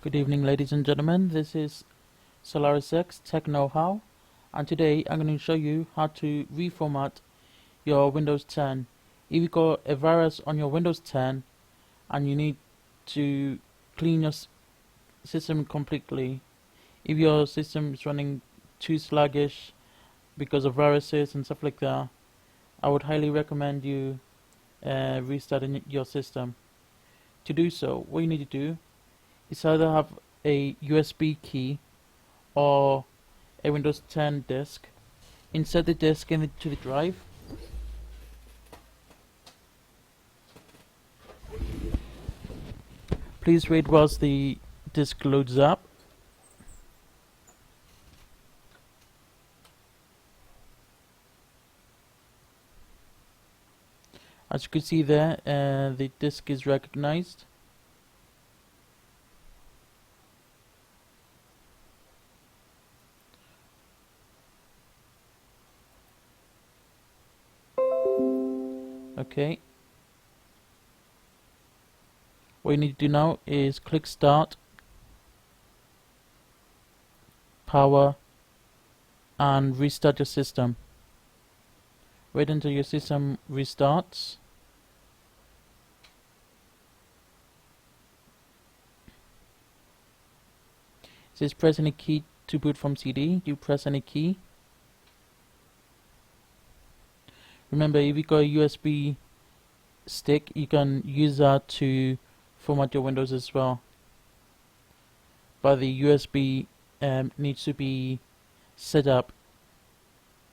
Good evening, ladies and gentlemen. This is SolarrisX Tech Know-How, and today I'm going to show you how to reformat your Windows 10. If you got a virus on your Windows 10 and you need to clean your system completely, if your system is running too sluggish because of viruses and stuff like that, I would highly recommend you restarting your system. To do so, what you need to do is either have a USB key or a Windows 10 disk. Insert the disk into the drive. Please wait whilst the disk loads up. As you can see there, the disk is recognized. Okay. What you need to do now is click Start, Power, and restart your system. Wait until your system restarts. It says press any key to boot from CD. You press any key. Remember, if you got a USB stick, you can use that to format your Windows as well. But the USB needs to be set up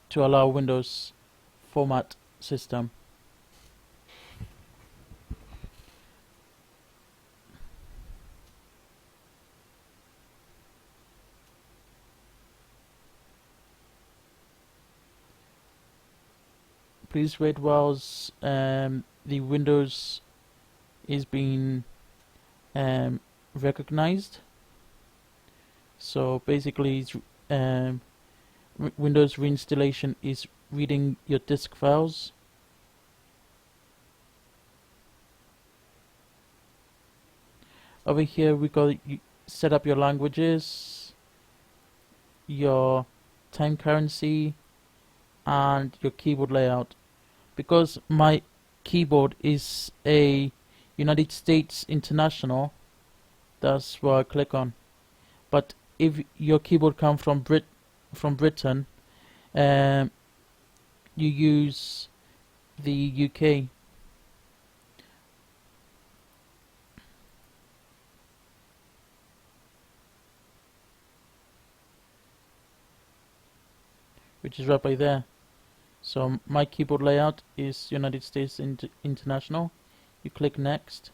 to allow Windows format system. Please wait whilst the Windows is being recognized. So basically, it's, Windows reinstallation is reading your disk files. Over here we got set up your languages, your time currency, and your keyboard layout. Because my keyboard is a United States International, that's what I click on. But if your keyboard comes from Britain, you use the UK. Which is right by there. So my keyboard layout is United States International. You click Next,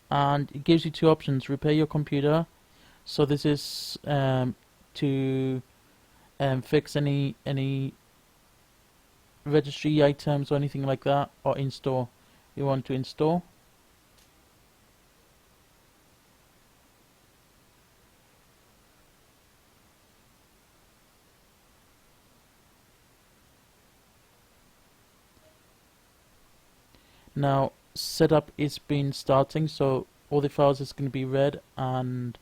and it gives you two options: repair your computer. So this is to fix any registry items or anything like that, or install. You want to install. Now setup is been starting, so all the files is going to be read, and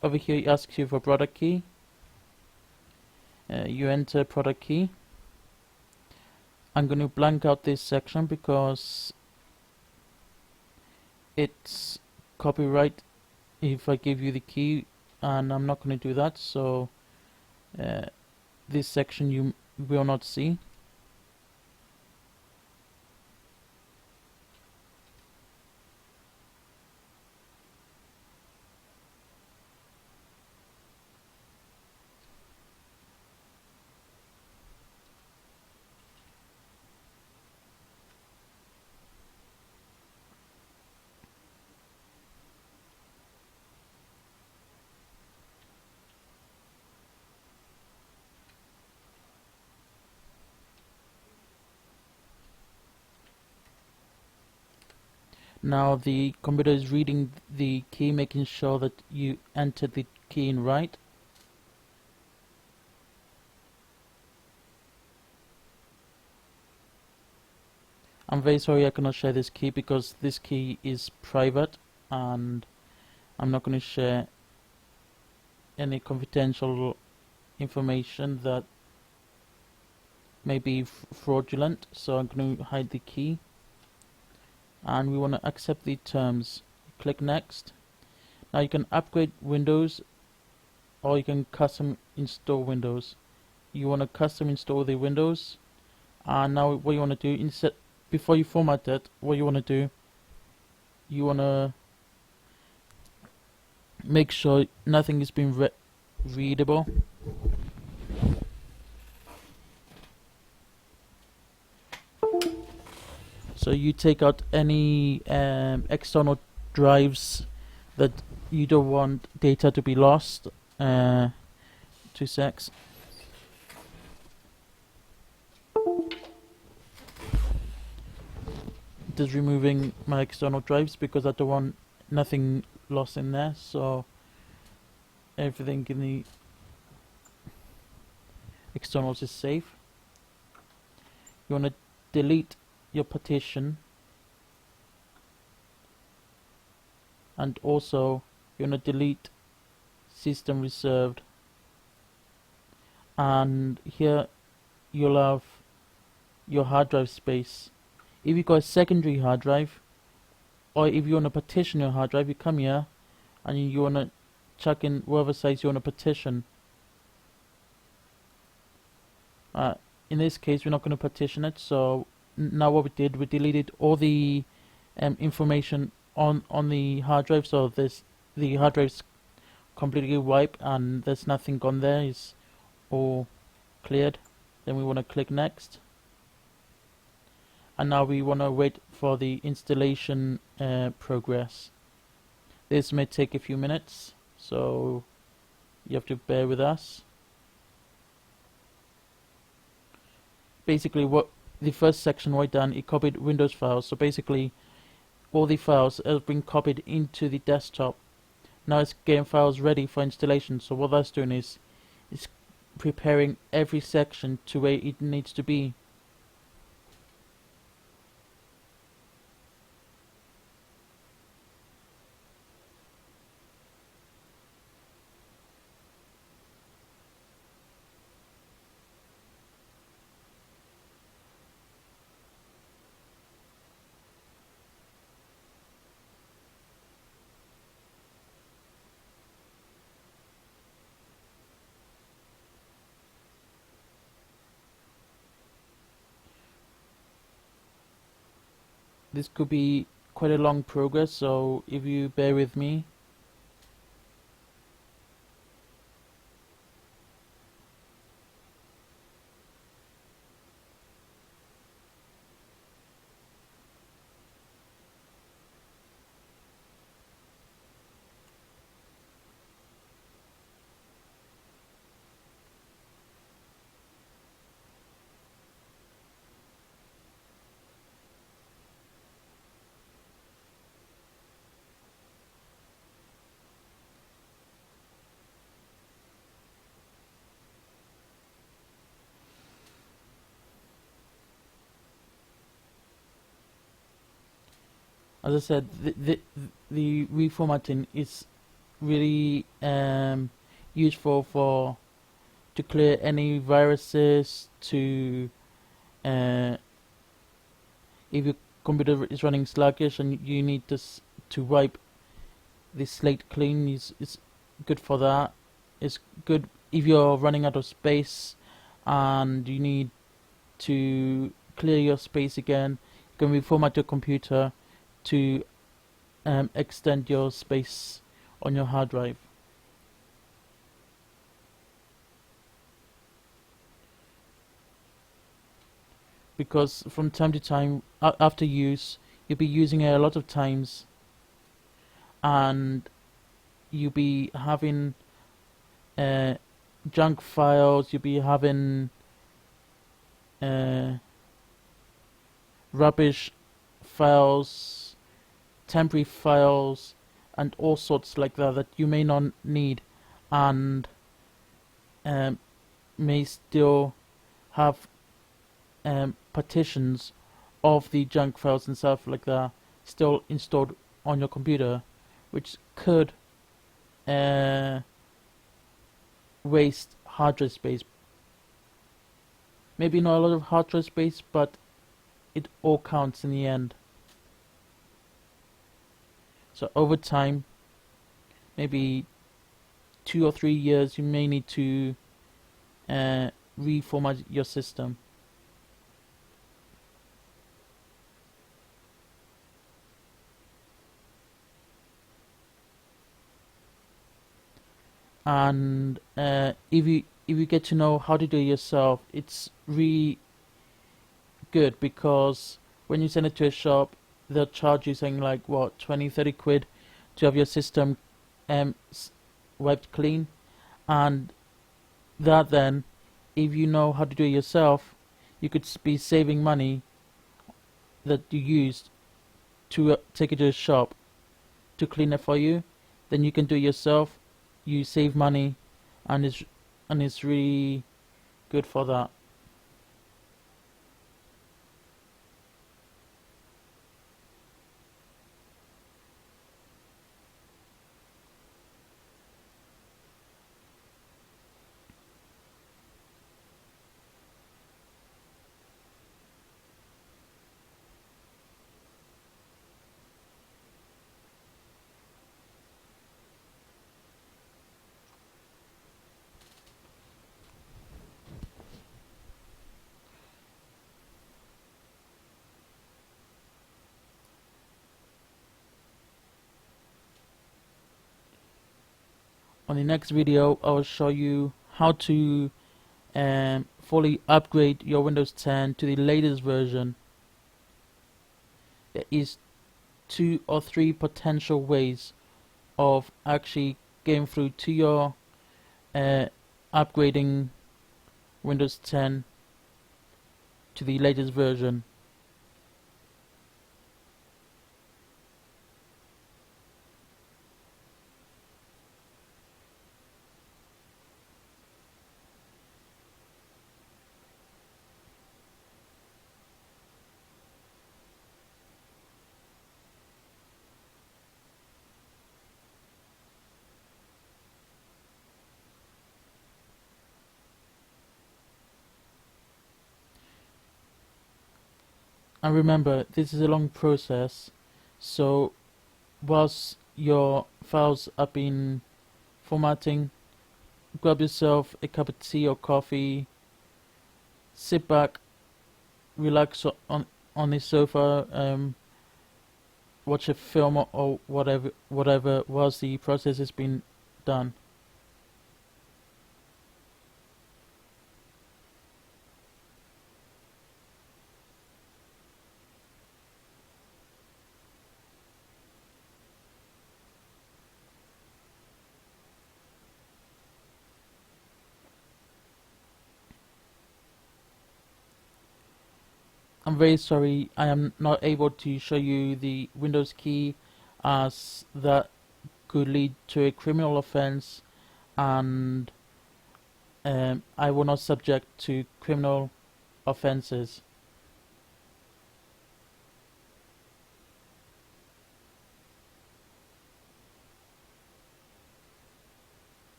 over here it asks you for product key. You enter product key. I'm going to blank out this section because it's copyright if I give you the key, and I'm not going to do that, so this section you will not see. Now the computer is reading the key, making sure that you entered the key in right. I'm very sorry I cannot share this key because this key is private, and I'm not going to share any confidential information that may be fraudulent, so I'm going to hide the key. And we want to accept the terms. Click next. Now you can upgrade Windows, or you can custom install Windows. You want to custom install the Windows, and now what you want to do, before you format it, what you want to do, you want to make sure nothing is being readable. So you take out any external drives that you don't want data to be lost. 2 secs. Just removing my external drives because I don't want nothing lost in there, so everything in the externals is safe. You want to delete your partition, and also you want to delete system reserved, and here you'll have your hard drive space. If you've got a secondary hard drive, or if you want to partition your hard drive, you come here and you want to chuck in whatever size you want to partition. In this case, we're not going to partition it, so now what we did, we deleted all the information on the hard drive, so the hard drive's completely wiped and there's nothing on there, it's all cleared. Then we want to click next, and now we want to wait for the installation progress. This may take a few minutes, so you have to bear with us. Basically, what the first section right done, it copied Windows files, so basically all the files have been copied into the desktop. Now it's getting files ready for installation, so what that's doing is it's preparing every section to where it needs to be. This could be quite a long progress, so if you bear with me. As I said, the reformatting is really useful to clear any viruses, to if your computer is running sluggish and you need to wipe the slate clean. It's good for that. It's good if you're running out of space and you need to clear your space again. You can reformat your computer to extend your space on your hard drive. Because from time to time, after use, you'll be using it a lot of times, and you'll be having junk files, you'll be having rubbish files, temporary files, and all sorts like that you may not need, and may still have partitions of the junk files and stuff like that still installed on your computer, which could uh, waste hard drive space. Maybe not a lot of hard drive space, but it all counts in the end. So over time, maybe 2 or 3 years, you may need to reformat your system. And if you get to know how to do it yourself, it's really good, because when you send it to a shop, they'll charge you something like what, 20-30 quid to have your system wiped clean. And that then, if you know how to do it yourself, you could be saving money that you used to take it to a shop to clean it for you. Then you can do it yourself, you save money, and it's really good for that. On the next video, I will show you how to fully upgrade your Windows 10 to the latest version. There is 2 or 3 potential ways of actually getting through to your upgrading Windows 10 to the latest version. And remember, this is a long process, so whilst your files have been formatting, grab yourself a cup of tea or coffee, sit back, relax on the sofa, watch a film or whatever whilst the process has been done. I'm very sorry I am not able to show you the Windows key, as that could lead to a criminal offense, and I will not subject to criminal offenses.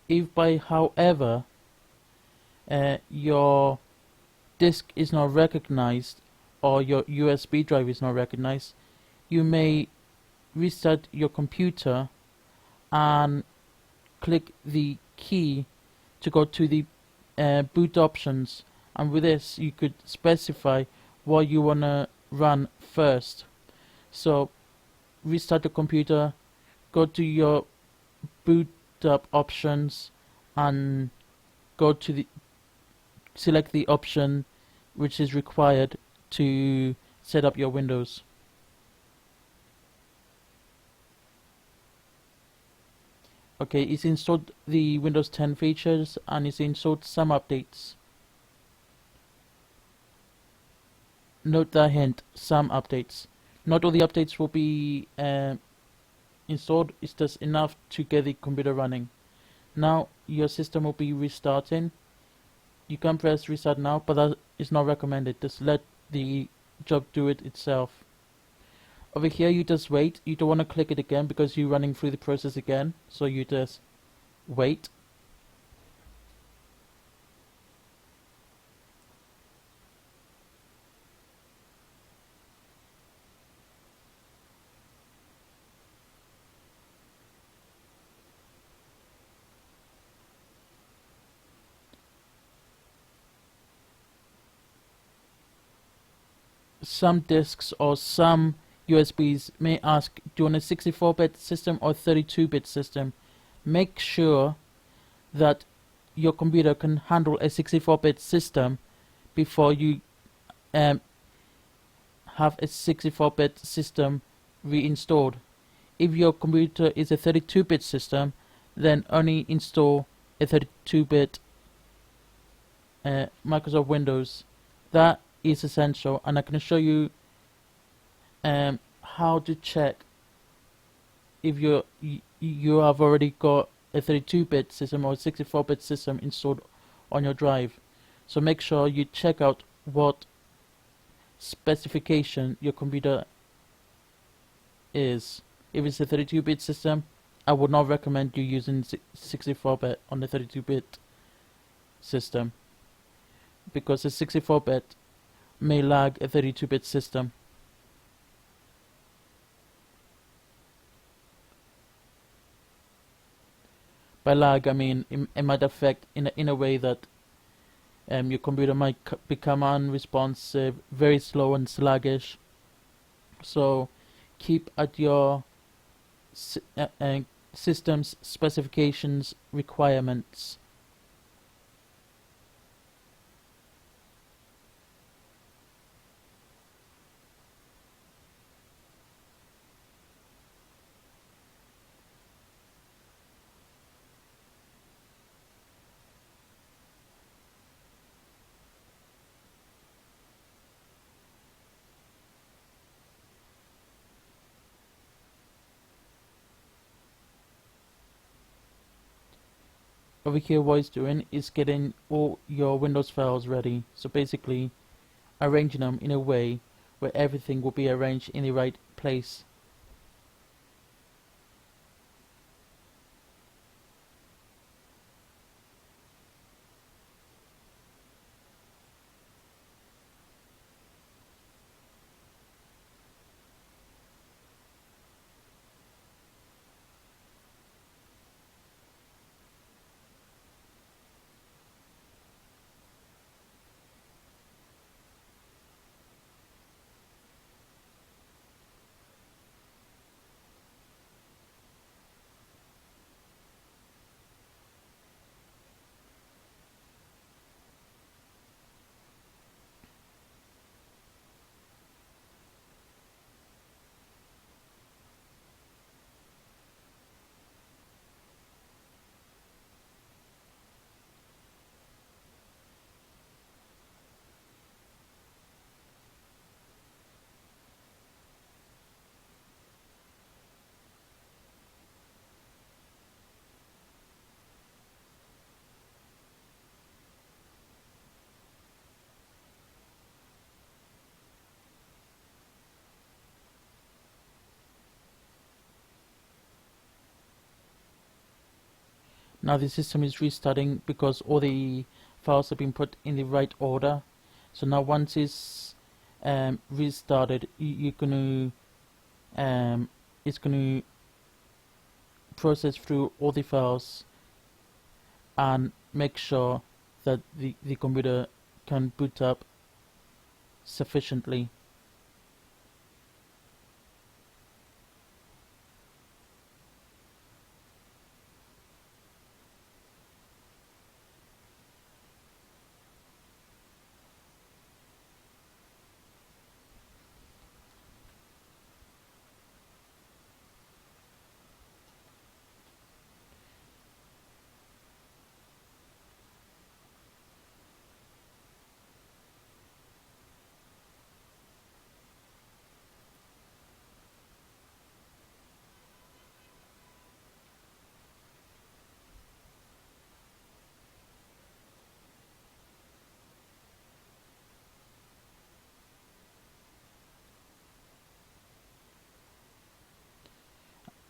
If by however your disk is not recognized or your USB drive is not recognized, you may restart your computer and click the key to go to the boot options, and with this you could specify what you want to run first. So restart the computer, go to your boot up options, and go to the select the option which is required to set up your Windows. Okay, it's installed the Windows 10 features and it's installed some updates. Note the hint, some updates. Not all the updates will be installed, it's just enough to get the computer running. Now your system will be restarting. You can press restart now, but that is not recommended. Just let the job do it itself. Over here you just wait. You don't want to click it again because you're running through the process again. So you just wait. Some disks or some USBs may ask, do you want a 64-bit system or 32-bit system? Make sure that your computer can handle a 64-bit system before you have a 64-bit system reinstalled. If your computer is a 32-bit system, then only install a 32-bit Microsoft Windows. That is essential, and I can show you how to check if you have already got a 32-bit system or a 64-bit system installed on your drive. So make sure you check out what specification your computer is. If it's a 32-bit system, I would not recommend you using 64-bit on the 32-bit system, because a 64-bit may lag a 32-bit system. By lag, I mean it might affect in a way that your computer might become unresponsive, very slow and sluggish. So keep at your system's specifications requirements. Over here, what it's doing is getting all your Windows files ready. So basically arranging them in a way where everything will be arranged in the right place. Now the system is restarting because all the files have been put in the right order. So now once it's restarted, it's gonna process through all the files and make sure that the computer can boot up sufficiently.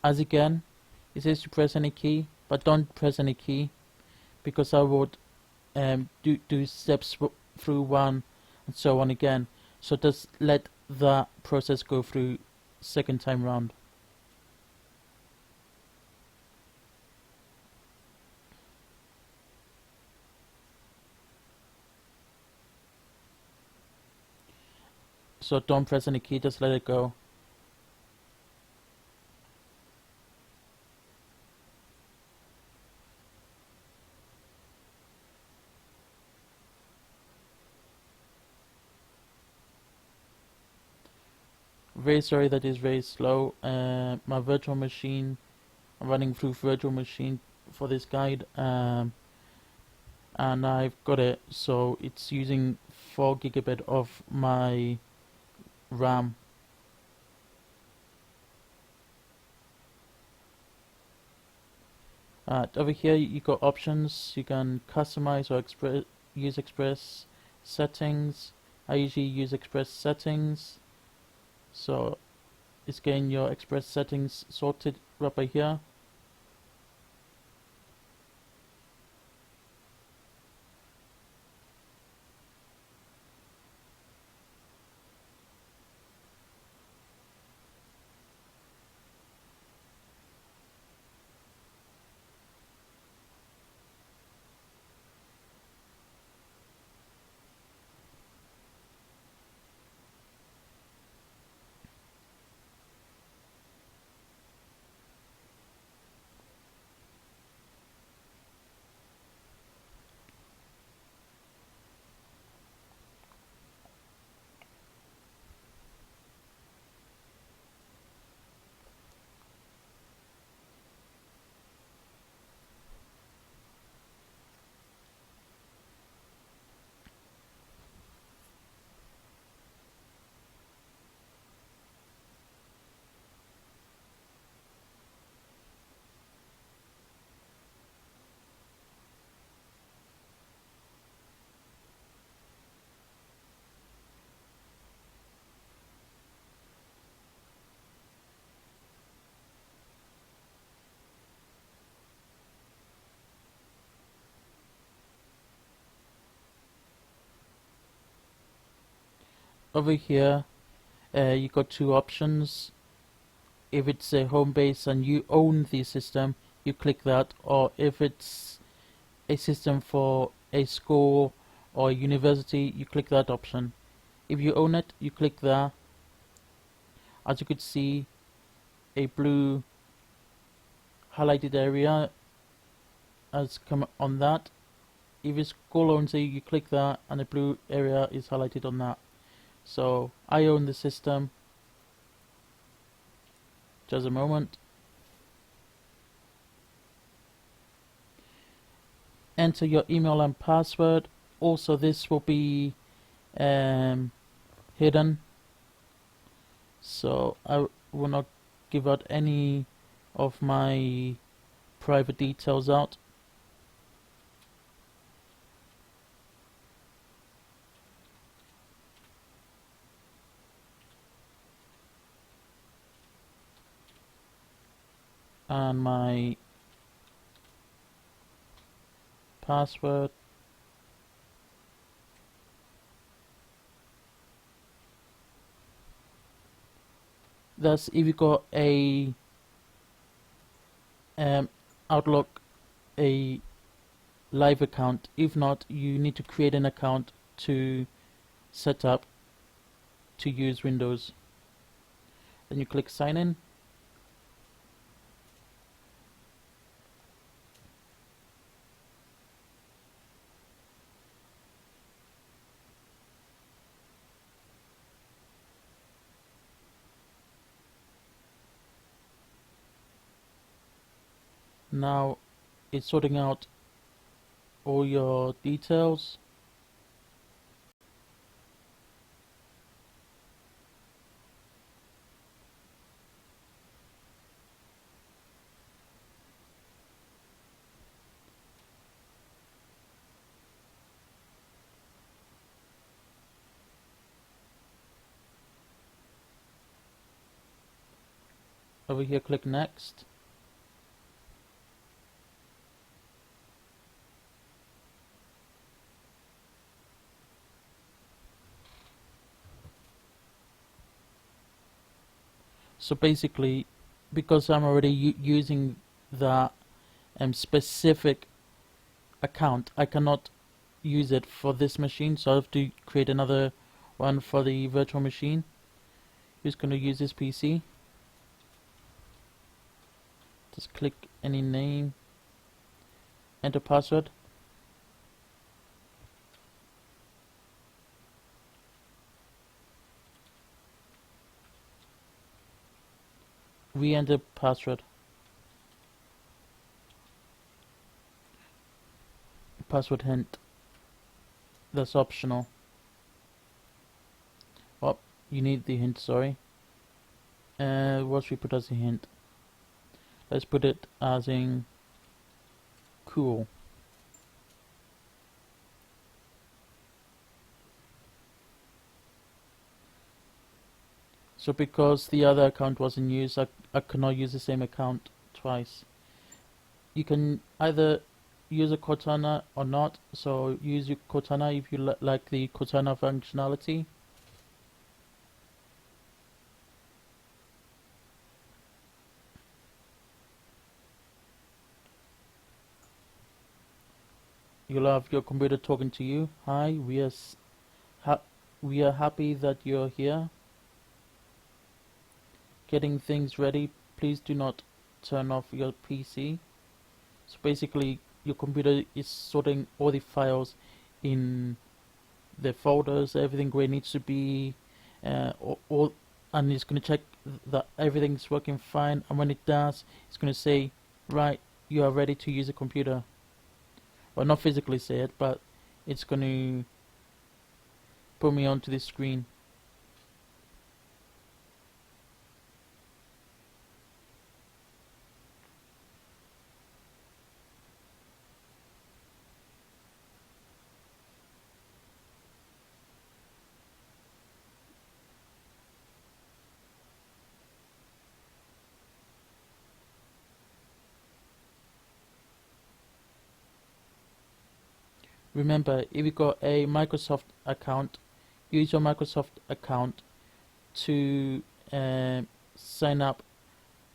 As again, it says to press any key, but don't press any key, because I would do steps through one and so on again. So just let that process go through second time round. So don't press any key, just let it go. Very sorry that is very slow. My virtual machine, I'm running through virtual machine for this guide, and I've got it, so it's using 4 gigabit of my RAM. Over here you got options. You can customize or use Express settings. I usually use Express settings, so it's getting your Express settings sorted right by here. Over here, you got 2 options. If it's a home base and you own the system, you click that, or if it's a system for a school or a university, you click that option. If you own it, you click there. As you could see, a blue highlighted area has come on that. If it's school owns it, you click that, and the blue area is highlighted on that. So I own the system. Just a moment. Enter your email and password. Also, this will be hidden, so I will not give out any of my private details out. And my password. Thus, if you got a Outlook, a live account. If not, you need to create an account to set up to use Windows. Then you click sign in. Now it's sorting out all your details. over here, click next. So basically, because I'm already using the specific account, I cannot use it for this machine, so I have to create another one for the virtual machine. Who's going to use this PC? Just click any name, enter password. Re-enter password. Password hint. That's optional. Oh, you need the hint, sorry. What should we put as a hint? Let's put it as in cool. So because the other account was in use, I cannot use the same account twice. You can either use a Cortana or not, so use your Cortana if you like the Cortana functionality. You'll have your computer talking to you. Hi, we are happy that you're here. Getting things ready. Please do not turn off your PC. So basically, your computer is sorting all the files in the folders, everything where it needs to be, and it's going to check that everything's working fine. And when it does, it's going to say, right, you are ready to use a computer. Well, not physically say it, but it's going to put me onto this screen. Remember, if you got a Microsoft account, use your Microsoft account to sign up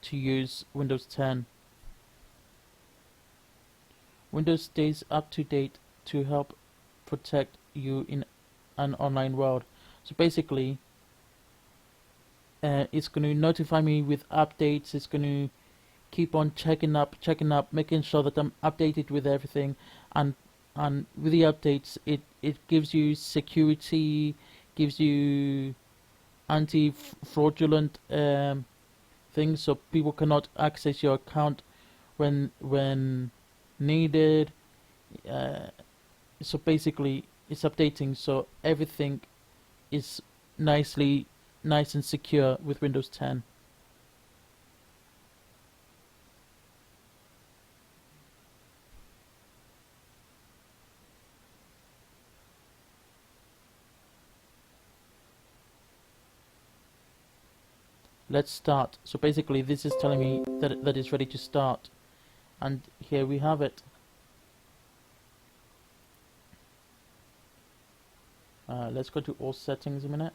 to use Windows 10. Windows stays up to date to help protect you in an online world. So basically, it's going to notify me with updates. It's going to keep on checking up, making sure that I'm updated with everything, and with the updates, it gives you security, gives you anti-fraudulent things, so people cannot access your account when needed. So basically, it's updating, so everything is nice and secure with Windows 10. Let's start. So basically, this is telling me that it's ready to start, and here we have it. Let's go to all settings a minute.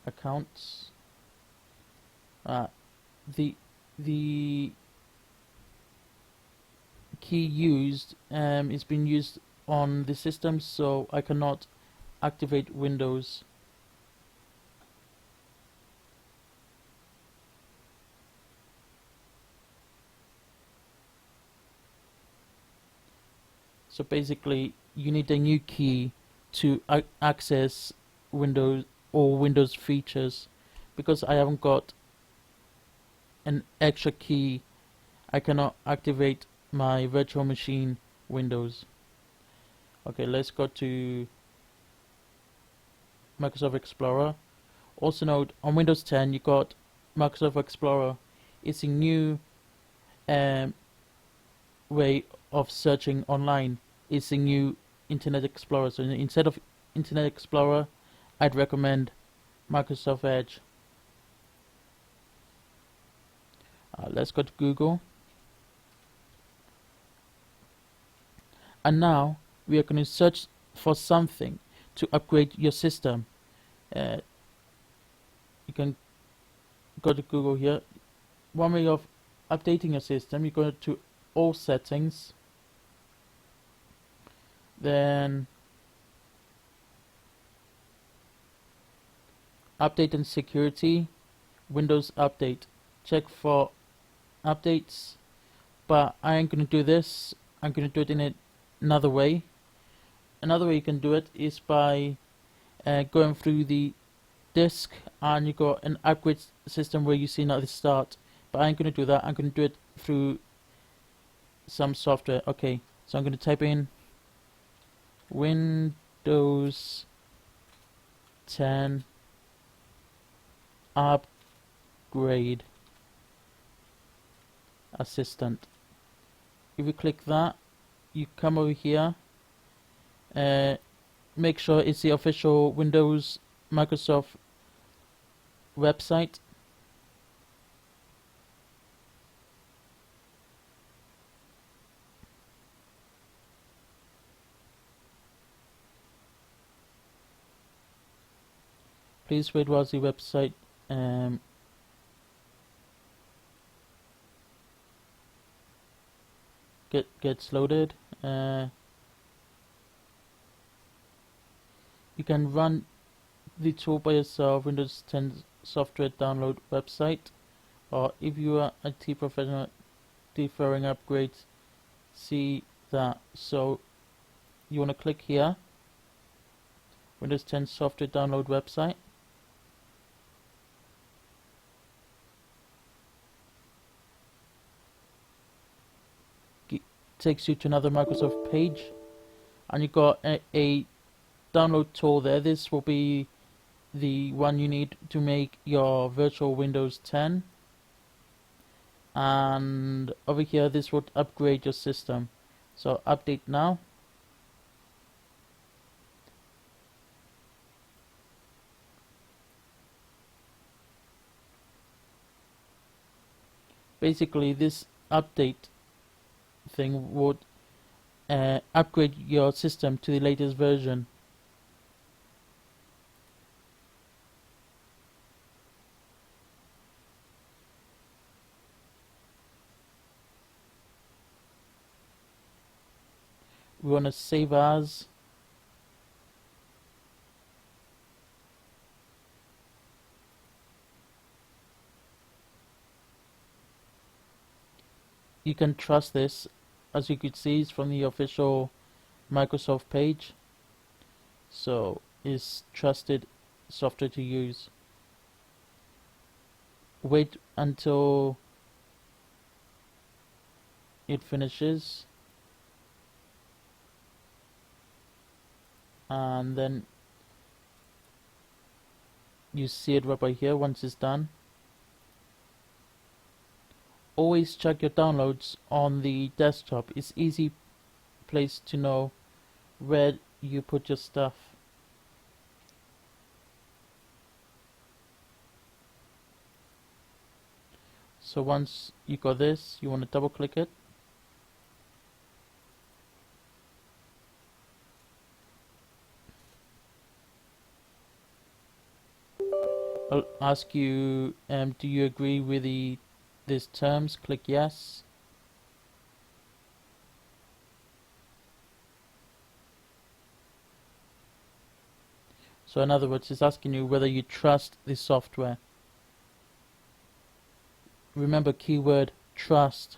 Accounts. The key used is being used on the system, so I cannot activate Windows. So basically, you need a new key to access Windows or Windows features. Because I haven't got an extra key, I cannot activate my virtual machine Windows. Okay, let's go to Microsoft Explorer. Also note, on Windows 10 you got Microsoft Explorer. It's a new way of searching online. It's a new Internet Explorer. So instead of Internet Explorer, I'd recommend Microsoft Edge. Let's go to Google. And now we are going to search for something to upgrade your system. You can go to Google here. One way of updating your system, you go to all settings, then update and security, Windows update. Check for updates, but I ain't going to do this. I'm going to do it in another way. Another way you can do it is by going through the disk, and you got an upgrade system where you see now the start. But I ain't going to do that. I'm going to do it through some software. Okay, so I'm going to type in Windows 10 upgrade assistant. If you click that, you come over here, make sure it's the official Windows Microsoft website. Please wait while the website gets loaded. You can run the tool by yourself, Windows 10 software download website, or if you are a IT professional deferring upgrades, see that. So you want to click here, Windows 10 software download website. Takes you to another Microsoft page, and you've got a download tool there. This will be the one you need to make your virtual Windows 10, and over here this would upgrade your system. So update now. Basically this update thing would upgrade your system to the latest version. We want to save as. You can trust this, as you could see, it's from the official Microsoft page, so it's trusted software to use. Wait until it finishes, and then you see it right by here once it's done. Always check your downloads on the desktop. It's easy place to know where you put your stuff. So once you got this, you want to double click it. I'll ask you, do you agree with these terms? Click yes. So in other words, it's asking you whether you trust the software. Remember, keyword trust.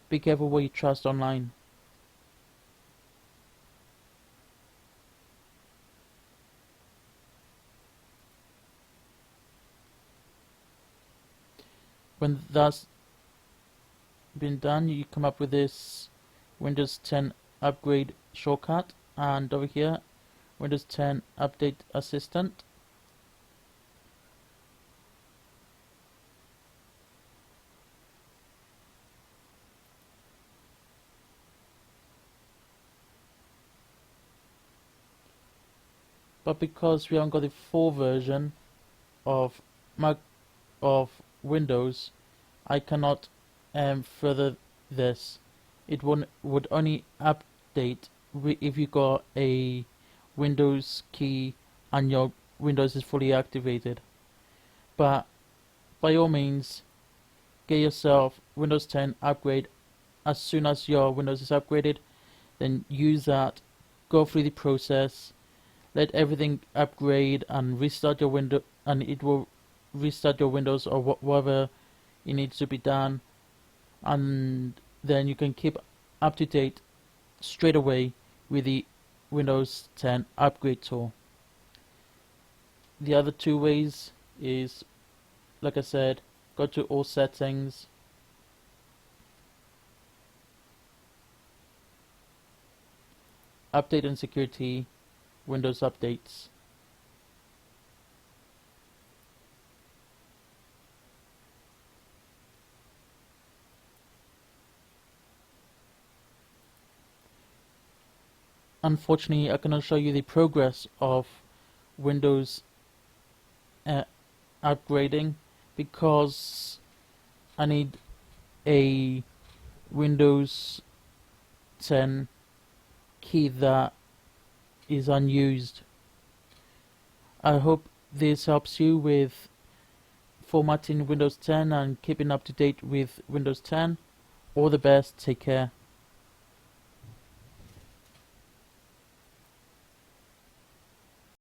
Be careful what you trust online. When that's been done, you come up with this Windows 10 upgrade shortcut, and over here Windows 10 update assistant. But because we haven't got the full version, of Mac of Windows, I cannot further this. It would only update if you got a Windows key and your Windows is fully activated. But by all means, get yourself Windows 10 upgrade. As soon as your Windows is upgraded, then use that, go through the process, let everything upgrade and restart your window, and it will restart your Windows or whatever it needs to be done, and then you can keep up to date straight away with the Windows 10 upgrade tool. The other two ways is, like I said, go to all settings, update and security, Windows updates. Unfortunately, I cannot show you the progress of Windows upgrading because I need a Windows 10 key that is unused. I hope this helps you with formatting Windows 10 and keeping up to date with Windows 10. All the best, take care.